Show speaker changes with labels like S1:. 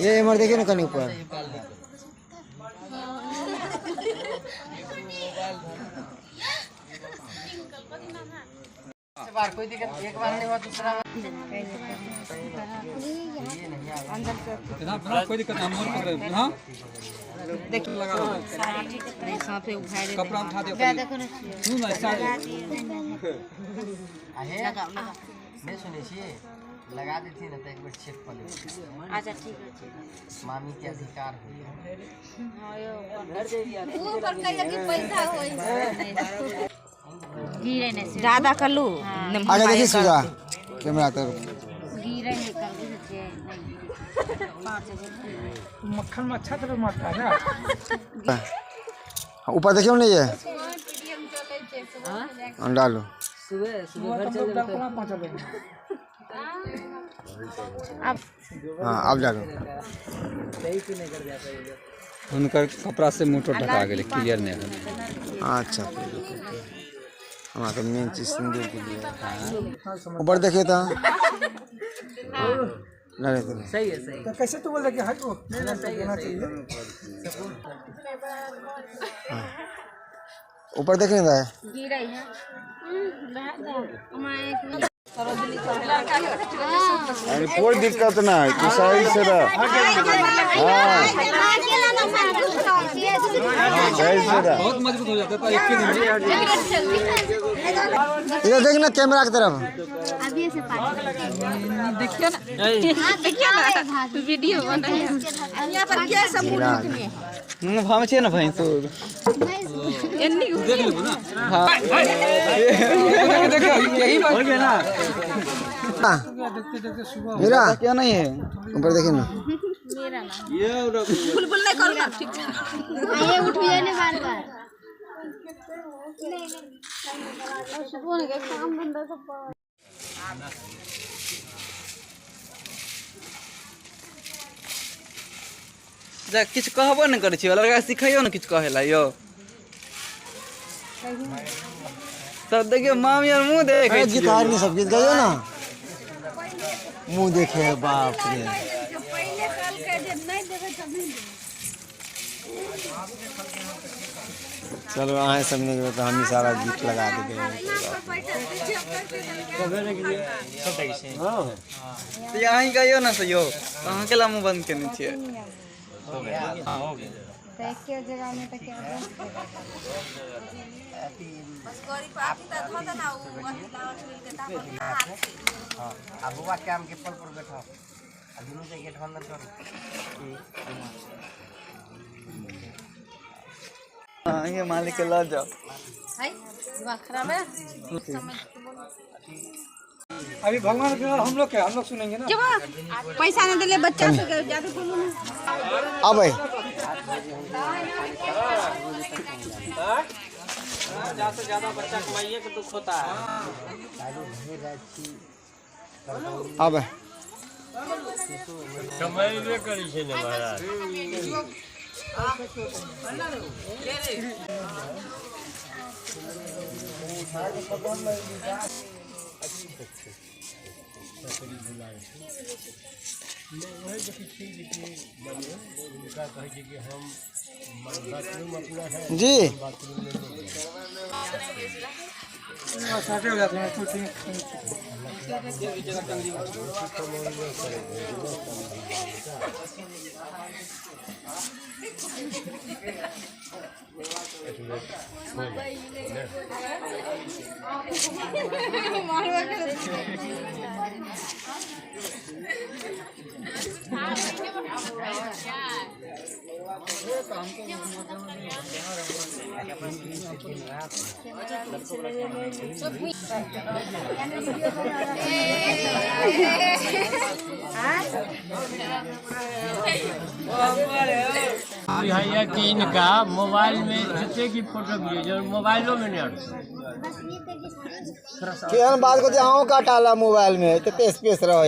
S1: ये मर देखिए ना कहीं ऊपर
S2: बार कोई दिक्कत एक बार नहीं हुआ दूसरा अंदर से
S3: कोई दिक्कत नहीं मोर पकड़े हां
S2: देखिए लगा सांप से उठाए
S3: कपड़ा उठा दे
S2: देखो ना
S3: तू ना साइड
S2: आहे लगा मैं सुने छी लगा देती ना तो एक बार चेक कर ले अच्छा ठीक है मामी के अधिकार हो हां यो घर दे दिया ऊपर कहिए कि पैसा होई गिरे नहीं ज्यादा कर लूं
S1: आगे देखिए सीधा कैमरा तो
S2: गिरे नहीं कर दीजिए
S3: मक्खन में अच्छा तरह मारता है ना
S1: ऊपर देखियो नहीं है डालो
S2: सुबह सुबह घर चले जाते अब
S1: हाँ अब डालो
S2: सही से नहीं कर जाता ये
S3: उनका कपड़ा से मोटर ढका गेले क्लियर नहीं है
S1: अच्छा हमारा तो मेन चीज सिंदूर के लिए ऊपर देखिए तो नहीं तो
S2: सही है सही
S3: तो कैसे तू बोल रहा कि हाथ को
S2: नहीं सही है
S1: ऊपर देखिए ना
S2: गिरे है
S1: अरे कोई दिक्कत ना है तू सही से रह सही से रह
S3: बहुत मजबूत हो जाता है एक ही दिन
S1: इधर देखना कैमरा की तरफ
S4: अभी ऐसे
S2: देखिए ना देखिए ना वीडियो बन रहा है यहाँ पर क्या सब
S3: भाव छे ना भाई तो
S2: एन्नी
S3: देख लो ना हां देखो यही बात हो गया ना
S1: मेरा
S3: क्या नहीं है
S1: ऊपर देखिए ना
S2: मेरा ना ये बुलबुल नहीं करो ना ठीक है
S4: ये उठ गया ने बार बार सुबह के काम धंधा सब
S5: जा किछ कहबो न करै छी लड़का सिखाइयो न किछ कहेला यो सब देखियो मामी और मुंह देखे छी
S1: गिटार में सब गीत गाइयो ना मुंह देखे बाप रे
S4: पहले साल के जे नहीं देबे तभी
S1: चलो आए सबने के तो हम ही सारा गीत लगा देंगे
S5: तो यहाँ ही कहियो ना सयो कहां के ला मुंह बंद केने छियै
S4: तो एक जगह में तो क्या
S2: बस गरी पाती त धो देना उ लावट मिल के ताप हां अब बुआ काम के पल पर बैठा अब दुनु से गेट बंद कर
S5: हां ये मालिक के ला जाओ
S2: है दिमाग खराब है
S3: अभी भगवान के हम लोग सुनेंगे ना
S2: जब पैसा न देले बच्चा से ज्यादा बोलो ना
S1: अब भाई
S6: ज्यादा से ज्यादा बच्चा कमाइए के दुख होता है
S1: अब
S6: कमाइबे करी छे ने महाराज
S1: जी
S3: साथे हो जाते हैं कुछ
S6: भैया कि इनका मोबाइल में जितने की फोटो भी जो मोबाइलों में नहीं
S1: केहन बात को जाओ का टाला मोबाइल में तो पेश रहो।